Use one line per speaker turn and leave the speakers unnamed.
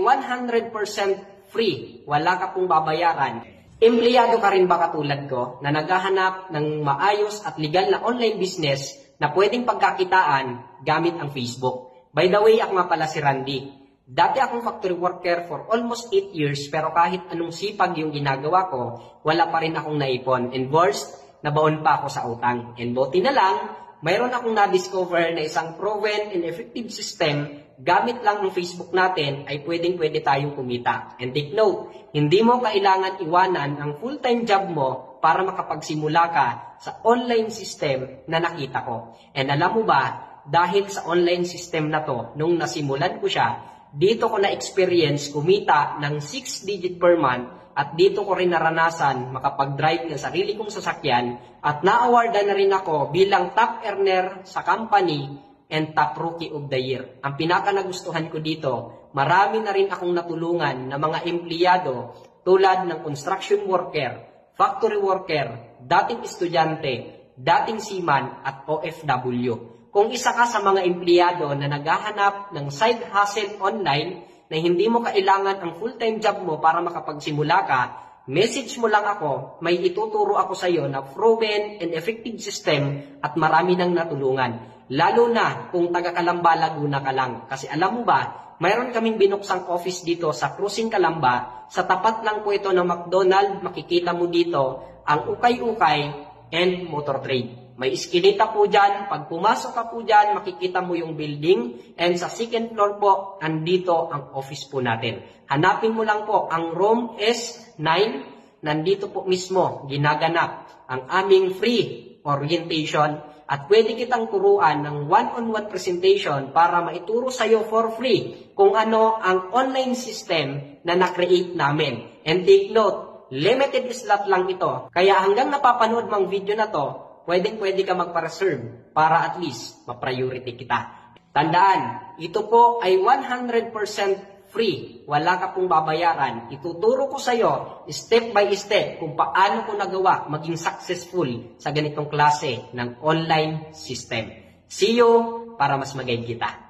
100% free. Wala ka pong babayaran. Empleyado ka rin ba katulad ko na naghahanap ng maayos at legal na online business na pwedeng pagkakitaan gamit ang Facebook? By the way, ako nga pala si Randy. Dati akong factory worker for almost 8 years pero kahit anong sipag yung ginagawa ko, wala pa rin akong naipon. And worst, nabaon pa ako sa utang. And buti na lang, mayroon akong na-discover na isang proven and effective system gamit lang ang Facebook natin ay pwede tayong kumita. And take note, hindi mo kailangan iwanan ang full-time job mo para makapagsimula ka sa online system na nakita ko. And alam mo ba, dahil sa online system na to, nung nasimulan ko siya, dito ko na-experience kumita ng 6-digit per month at dito ko rin naranasan makapag-drive ng sarili kong sasakyan at na-awardan na rin ako bilang top earner sa company and top rookie of the year. Ang pinaka-nagustuhan ko dito, marami na rin akong natulungan na mga empleyado tulad ng construction worker, factory worker, dating estudyante, dating seaman at OFW. Kung isa ka sa mga empleyado na naghahanap ng side hustle online na hindi mo kailangan ang full-time job mo para makapagsimula ka, message mo lang ako, may ituturo ako sa iyo na proven and effective system at marami nang natulungan. Lalo na kung taga-Calamba, Laguna ka lang. Kasi alam mo ba, mayroon kaming binuksang office dito sa Cruising Calamba. Sa tapat lang po ito ng McDonald's, makikita mo dito ang ukay-ukay and motor trade. May iskinita po dyan. Pag pumasok ka po dyan, makikita mo yung building. And sa second floor po, andito ang office po natin. Hanapin mo lang po ang room S9. Nandito po mismo ginaganap ang aming free orientation. At pwede kitang turuan ng one-on-one presentation para maituro sa iyo for free kung ano ang online system na na-create namin. And take note, limited slot lang ito. Kaya hanggang napapanood mo ang video na to, pwede ka magpa-reserve para at least ma-priority kita. Tandaan, ito po ay 100% free. Wala ka pong babayaran. Ituturo ko sa iyo step by step kung paano ko nagawa maging successful sa ganitong klase ng online system. See you para mas mag-guide kita.